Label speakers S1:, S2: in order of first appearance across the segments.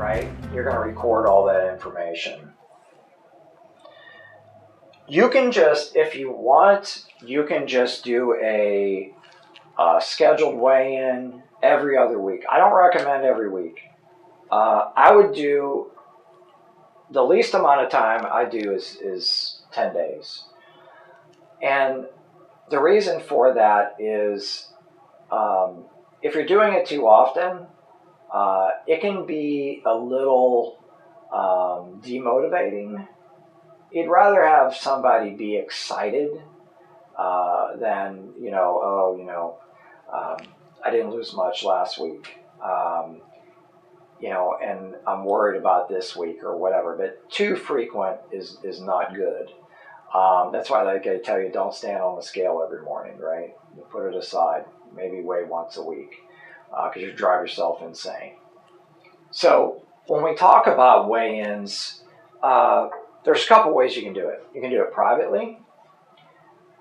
S1: right? You're going to record all that information. You can just, if you want, you can just do a scheduled weigh-in every other week. I don't recommend every week. I would do, the least amount of time I do is 10 days. And the reason for that is if you're doing it too often, it can be a little demotivating. You'd rather have somebody be excited than, I didn't lose much last week, and I'm worried about this week or whatever. But too frequent is not good. That's why I tell you, don't stand on the scale every morning, right? You put it aside. Maybe weigh once a week because you drive yourself insane. So when we talk about weigh-ins, there's a couple ways you can do it. You can do it privately.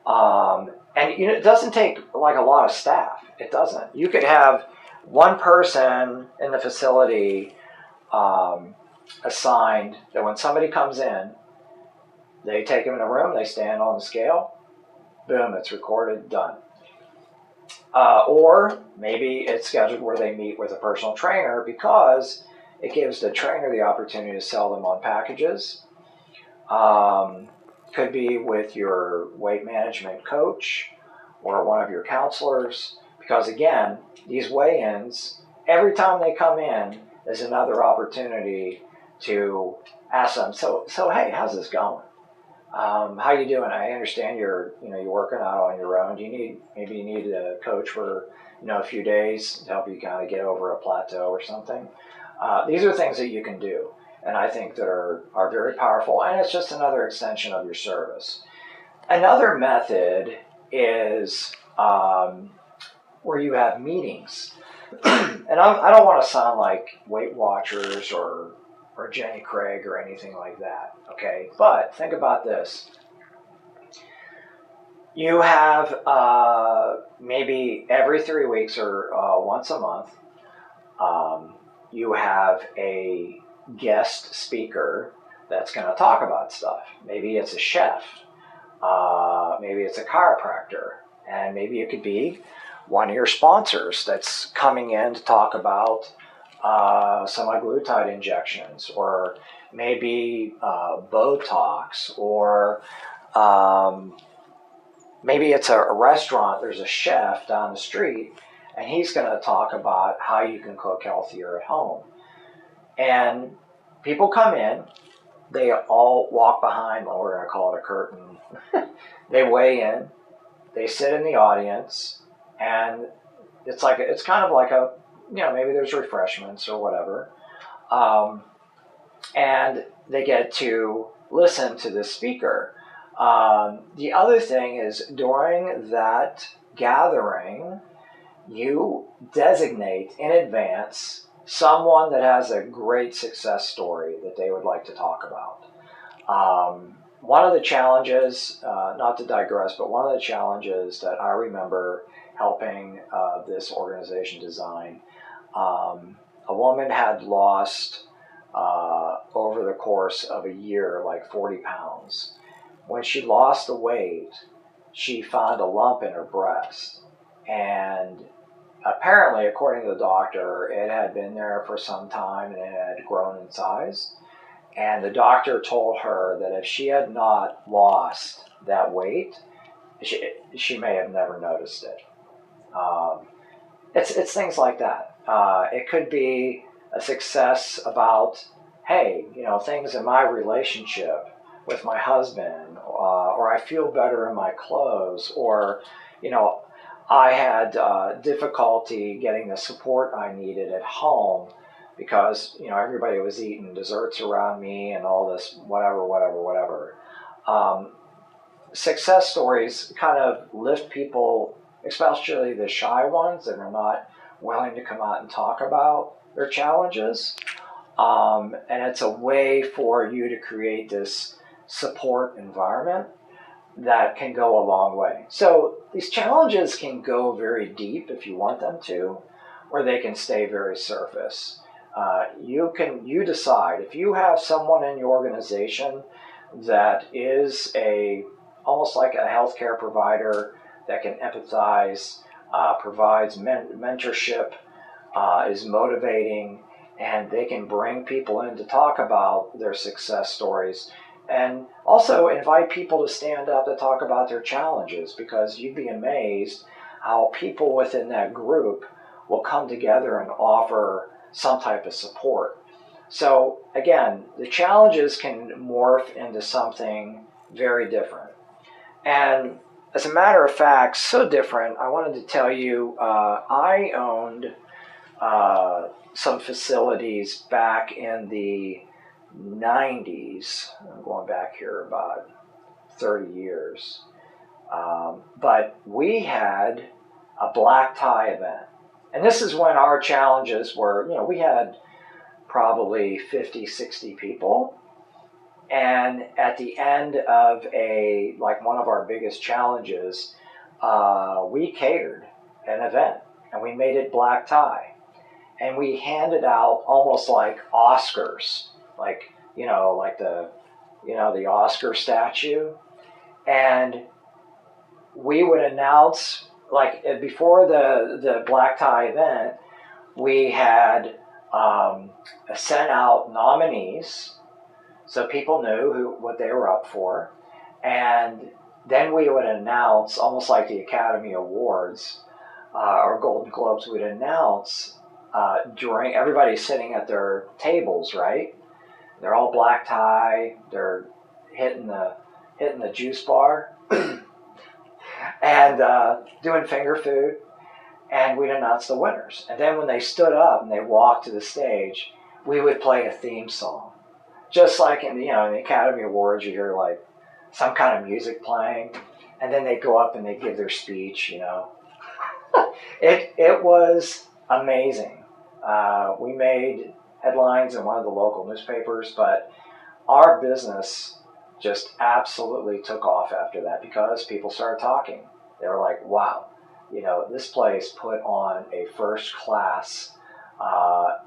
S1: And it doesn't take like a lot of staff. It doesn't. You could have one person in the facility assigned that when somebody comes in, they take them in a room, they stand on the scale, boom, it's recorded, done. Or maybe it's scheduled where they meet with a personal trainer because it gives the trainer the opportunity to sell them on packages. Could be with your weight management coach or one of your counselors, because again, these weigh-ins, every time they come in, is another opportunity to ask them, so hey, how's this going? How you doing? I understand you're working out on your own. Do you need a coach for a few days to help you kind of get over a plateau or something? These are things that you can do, and I think that are very powerful, and it's just another extension of your service. Another method is where you have meetings, and I don't want to sound like Weight Watchers or Jenny Craig or anything like that, okay? But think about this. You have maybe every 3 weeks or once a month, you have a guest speaker that's going to talk about stuff. Maybe it's a chef, maybe it's a chiropractor, and maybe it could be one of your sponsors that's coming in to talk about semaglutide injections, or maybe Botox, or maybe it's a restaurant, there's a chef down the street, and he's going to talk about how you can cook healthier at home. And people come in, they all walk behind, well, we're going to call it a curtain. They weigh in, they sit in the audience, and it's kind of like a, maybe there's refreshments or whatever. And they get to listen to the speaker. The other thing is, during that gathering, you designate in advance someone that has a great success story that they would like to talk about. One of the challenges, not to digress, but one of the challenges that I remember helping this organization design, a woman had lost over the course of a year like 40 pounds. When she lost the weight, she found a lump in her breast, and apparently, according to the doctor, it had been there for some time and it had grown in size. And the doctor told her that if she had not lost that weight, she may have never noticed it. It's things like that. It could be a success about, hey, things in my relationship with my husband, or I feel better in my clothes, or, I had difficulty getting the support I needed at home because, everybody was eating desserts around me and all this whatever. Success stories kind of lift people, especially the shy ones that are not willing to come out and talk about their challenges. And it's a way for you to create this support environment that can go a long way. So these challenges can go very deep if you want them to, or they can stay very surface. you decide if you have someone in your organization that is almost like a healthcare provider that can empathize, provides mentorship, is motivating, and they can bring people in to talk about their success stories, and also invite people to stand up to talk about their challenges, because you'd be amazed how people within that group will come together and offer some type of support. So again, the challenges can morph into something very different. And as a matter of fact, so different, I wanted to tell you, I owned some facilities back in the 90s. I'm going back here about 30 years. But we had a black tie event. And this is when our challenges were, we had probably 50, 60 people. And at the end of one of our biggest challenges, we catered an event and we made it black tie. And we handed out almost like Oscars, like the Oscar statue. And we would announce, like before the black tie event, we had sent out nominees so people knew what they were up for. And then we would announce, almost like the Academy Awards or Golden Globes, we'd announce during everybody's sitting at their tables, right? They're all black tie, they're hitting the juice bar and doing finger food, and we'd announce the winners. And then when they stood up and they walked to the stage, we would play a theme song. Just like in the Academy Awards, you hear like some kind of music playing, and then they go up and they give their speech, It was amazing. We made headlines in one of the local newspapers, but our business just absolutely took off after that because people started talking. They were like, wow, this place put on a first class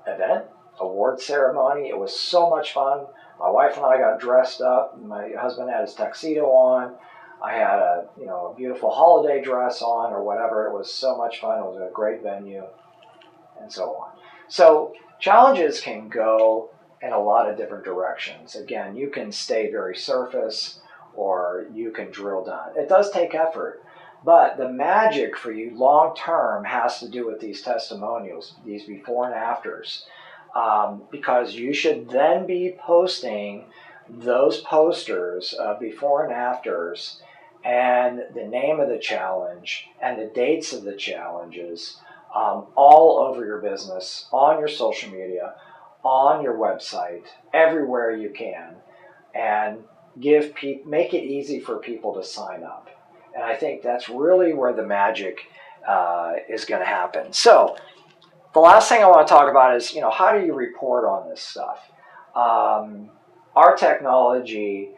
S1: event, award ceremony. It was so much fun. My wife and I got dressed up. My husband had his tuxedo on. I had a beautiful holiday dress on or whatever. It was so much fun. It was a great venue and so on. So challenges can go in a lot of different directions. Again, you can stay very surface or you can drill down. It does take effort, but the magic for you long term has to do with these testimonials, these before and afters, because you should then be posting those posters before and afters and the name of the challenge and the dates of the challenges all over your business, on your social media, on your website, everywhere you can, and make it easy for people to sign up. And I think that's really where the magic is going to happen. So the last thing I want to talk about is, how do you report on this stuff? Our technology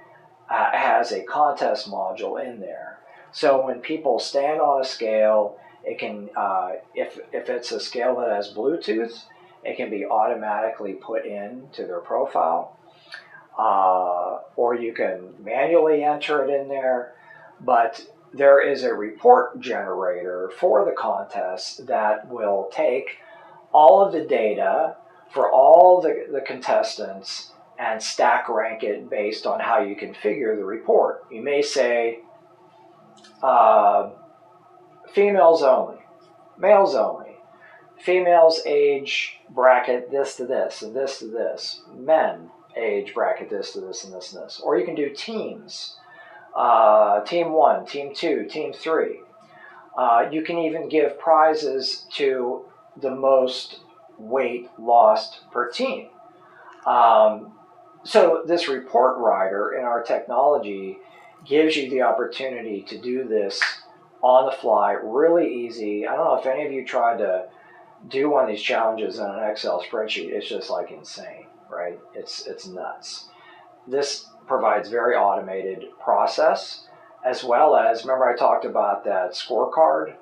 S1: has a contest module in there. So when people stand on a scale, it can, if it's a scale that has Bluetooth, it can be automatically put into their profile. Or you can manually enter it in there. But there is a report generator for the contest that will take all of the data for all the contestants and stack rank it based on how you configure the report. You may say, females only, males only, females age bracket this to this and this to this, men age bracket this to this and this and this. Or you can do teams, team 1, team 2, team 3. You can even give prizes to the most weight lost per team. So this report writer in our technology gives you the opportunity to do this on the fly, really easy. I don't know if any of you tried to do one of these challenges in an Excel spreadsheet. It's just like insane, right? It's nuts. This provides very automated process, as well as, remember I talked about that scorecard?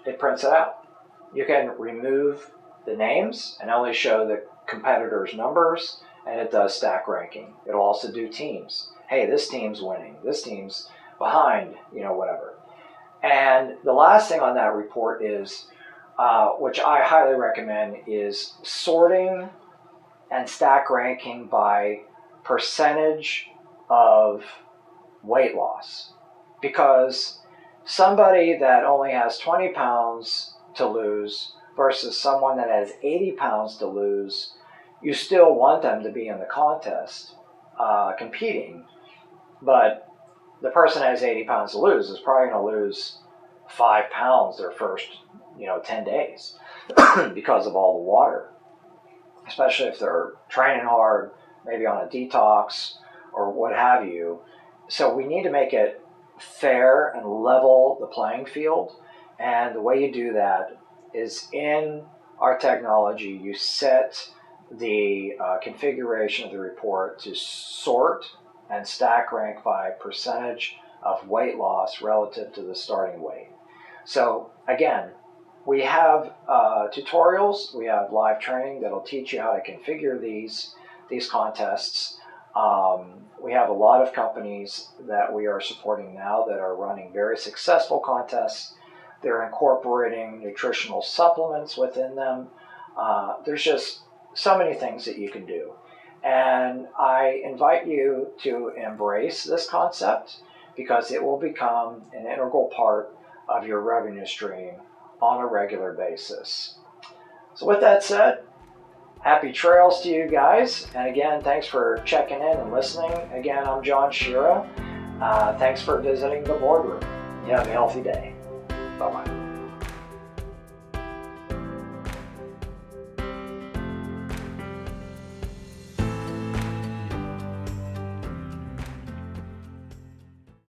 S1: It prints it out. You can remove the names and only show the competitors' numbers, and it does stack ranking. It'll also do teams. Hey, this team's winning. This team's behind, whatever. And the last thing on that report is, which I highly recommend, is sorting and stack ranking by percentage of weight loss. Because somebody that only has 20 pounds to lose versus someone that has 80 pounds to lose, you still want them to be in the contest competing, but the person that has 80 pounds to lose is probably going to lose 5 pounds their first 10 days because of all the water, especially if they're training hard, maybe on a detox or what have you. So we need to make it fair and level the playing field, and the way you do that is in our technology. You set the configuration of the report to sort and stack rank by percentage of weight loss relative to the starting weight. So again, we have tutorials, we have live training that'll teach you how to configure these contests. We have a lot of companies that we are supporting now that are running very successful contests. They're incorporating nutritional supplements within them. There's just so many things that you can do. And I invite you to embrace this concept because it will become an integral part of your revenue stream on a regular basis. So with that said, happy trails to you guys. And again, thanks for checking in and listening. Again, I'm John Shira. Thanks for visiting the boardroom. You have a healthy day. Bye-bye.